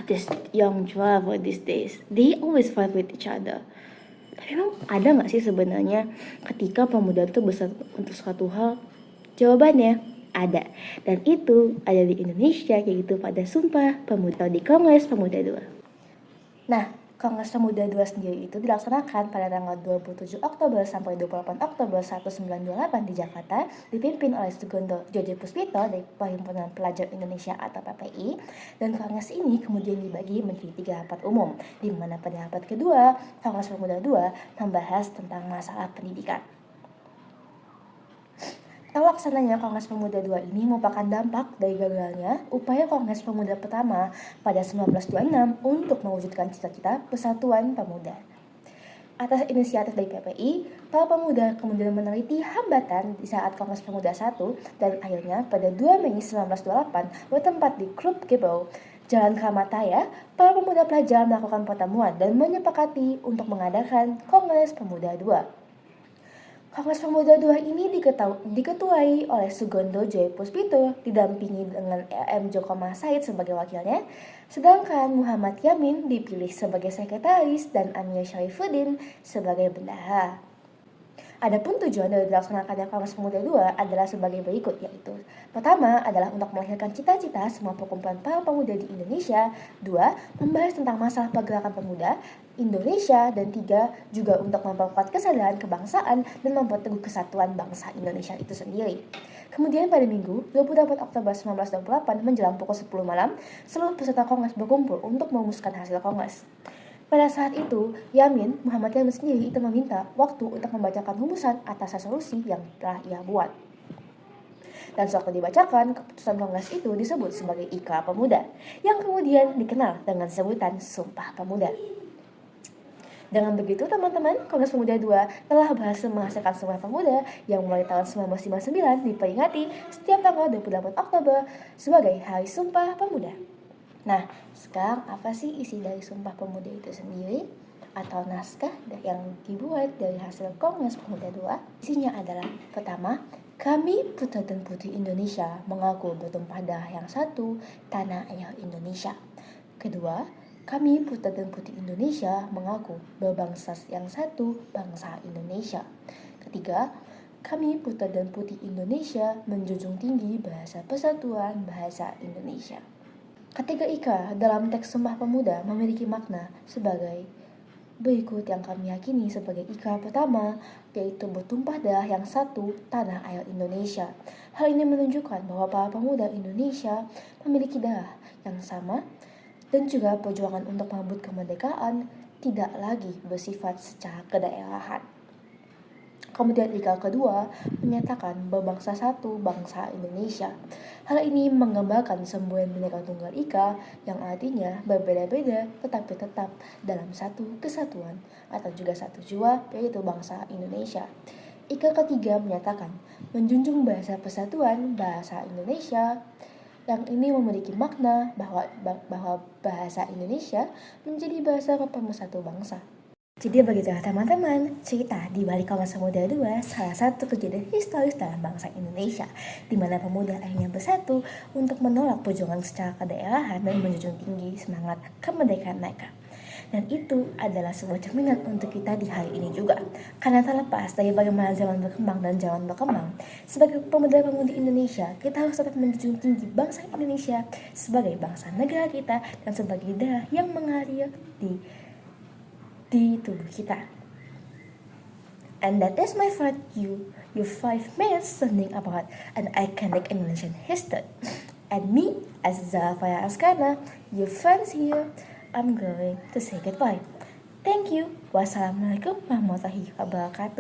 this young driver these days, they always fight with each other. Tapi memang ada nggak sih sebenarnya ketika pemuda itu besar untuk suatu hal? Jawabannya ada. Dan itu ada di Indonesia, yaitu pada Sumpah Pemuda di Kongres Pemuda II. Nah, Kongres Pemuda II sendiri itu dilaksanakan pada tanggal 27 Oktober sampai 28 Oktober 1928 di Jakarta, dipimpin oleh Sugondo Jojopuspito dari Perhimpunan Pelajar Indonesia atau PPI, dan kongres ini kemudian dibagi menjadi 3 rapat umum, di mana pada rapat kedua, Kongres Pemuda II membahas tentang masalah pendidikan. Terlaksananya Kongres Pemuda II ini merupakan dampak dari gagalnya upaya Kongres Pemuda pertama pada 1926 untuk mewujudkan cita-cita Persatuan Pemuda. Atas inisiatif dari PPI, para pemuda kemudian meneliti hambatan di saat Kongres Pemuda I dan akhirnya pada 2 Mei 1928 bertempat di Klub Gebel, Jalan Kramataya, para pemuda pelajar melakukan pertemuan dan menyepakati untuk mengadakan Kongres Pemuda II. Kongres Pemuda II ini diketuai oleh Sugondo Joyopuspito didampingi dengan M. Jokoma Said sebagai wakilnya, sedangkan Muhammad Yamin dipilih sebagai sekretaris dan Amir Syarifuddin sebagai bendahara. Adapun tujuan dari dilaksanakannya Kongres Pemuda II adalah sebagai berikut, yaitu pertama adalah untuk melahirkan cita-cita semua perkumpulan para pemuda di Indonesia, 2. Membahas tentang masalah pergerakan pemuda Indonesia, dan 3. Juga untuk memperkuat kesadaran kebangsaan dan memperteguh kesatuan bangsa Indonesia itu sendiri. Kemudian pada Minggu 28 Oktober 1928 menjelang pukul 10 malam, seluruh peserta Kongres berkumpul untuk merumuskan hasil Kongres. Pada saat itu, Muhammad Yamin sendiri itu meminta waktu untuk membacakan rumusan atas resolusi yang telah ia buat. Dan sewaktu dibacakan, keputusan Kongres itu disebut sebagai Ikrar Pemuda, yang kemudian dikenal dengan sebutan Sumpah Pemuda. Dengan begitu teman-teman, Kongres Pemuda II telah berhasil menghasilkan Sumpah Pemuda yang mulai tahun 1959 diperingati setiap tanggal 28 Oktober sebagai Hari Sumpah Pemuda. Nah, sekarang apa sih isi dari Sumpah Pemuda itu sendiri? Atau naskah yang dibuat dari hasil Kongres Pemuda II? Isinya adalah, pertama, kami putra dan putri Indonesia mengaku bertumpah darah yang satu, tanah air Indonesia. Kedua, kami putra dan putri Indonesia mengaku berbangsa yang satu, bangsa Indonesia. Ketiga, kami putra dan putri Indonesia menjunjung tinggi bahasa persatuan bahasa Indonesia. Ketiga ikrar dalam teks Sumpah Pemuda memiliki makna sebagai berikut yang kami yakini sebagai ikrar pertama, yaitu bertumpah darah yang satu, tanah air Indonesia. Hal ini menunjukkan bahwa para pemuda Indonesia memiliki darah yang sama dan juga perjuangan untuk merebut kemerdekaan tidak lagi bersifat secara kedaerahan. Kemudian ikrar kedua menyatakan berbangsa satu, bangsa Indonesia. Hal ini menggambarkan semboyan Bhinneka Tunggal Ika yang artinya berbeda-beda tetapi tetap dalam satu kesatuan atau juga satu jiwa, yaitu bangsa Indonesia. Ikrar ketiga menyatakan menjunjung bahasa persatuan bahasa Indonesia, yang ini memiliki makna bahwa bahasa Indonesia menjadi bahasa pemersatu bangsa. Jadi begitulah teman-teman, cerita di balik Kongres Pemuda II, salah satu kejadian historis dalam bangsa Indonesia, di mana pemuda akhirnya bersatu untuk menolak perjuangan secara kedaerahan dan menjunjung tinggi semangat kemerdekaan mereka. Dan itu adalah sebuah cerminan untuk kita di hari ini juga. Karena terlepas dari bagaimana zaman berkembang dan zaman berkembang, sebagai pemuda-pemudi Indonesia, kita harus tetap menjunjung tinggi bangsa Indonesia sebagai bangsa negara kita dan sebagai darah yang mengalir di tubuh kita. And that is my part you 5 minutes learning about an iconic Indonesian history. And me, as Zafaya Askana, your friends here, I'm going to say goodbye. Thank you. Wassalamualaikum warahmatullahi wabarakatuh.